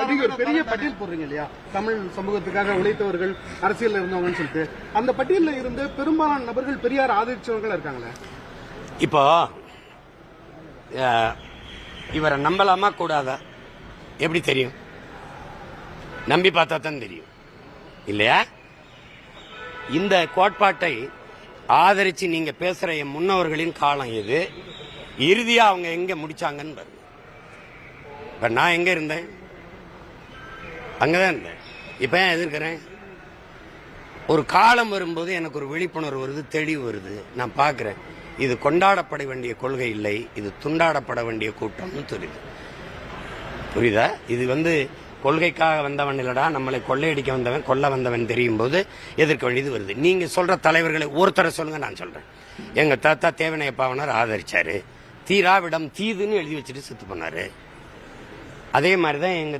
நீங்க ஒரு பெரிய பட்டியல் போடுறீங்க இல்லையா, தமிழ் சமூகத்துக்காக உழைத்தவர்கள் அரசியல் இருந்தவங்கன்னு சொல்லிட்டு, அந்த பட்டியலில் இருந்து பெரும்பாலான நபர்கள் பெரியார் ஆதரிச்சவர்கள் இருக்காங்களே. இப்போ இவரை நம்பலாமா கூடாதா எப்படி தெரியும்? நம்பி பார்த்தா தான் தெரியும் இல்லையா? இந்த கோட்பாட்டை ஆதரிச்சு நீங்க பேசுற என் முன்னவர்களின் காலம் எது, இறுதியா அவங்க எங்க முடிச்சாங்கன்னு பாருங்க. இப்ப நான் எங்க இருந்தேன்? அங்கதான் இருந்தேன். இப்ப ஏன் எதிர்க்கிறேன்? ஒரு காலம் வரும்போது எனக்கு ஒரு விழிப்புணர்வு வருது, தெளிவு வருது. நான் பார்க்கிறேன் இது கொண்டாடப்பட வேண்டிய கொள்கை இல்லை, இது துண்டாடப்பட வேண்டிய கூட்டம்னு தெரியுது. புரியுதா? இது கொள்கைக்காக வந்தவன் இல்லடா, நம்மளை கொள்ளையடிக்க வந்தவன், கொல்ல வந்தவன் தெரியும் போது எதிர்க்க வேண்டியது வருது. நீங்க சொல்ற தலைவர்களை ஒருத்தரை சொல்லுங்க, நான் சொல்றேன். எங்க தாத்தா தேவனையப்பாவனார் ஆதரிச்சாரு, தீராவிடம் தீதுன்னு எழுதி வச்சுட்டு செத்து போனாரு. அதே மாதிரிதான் எங்க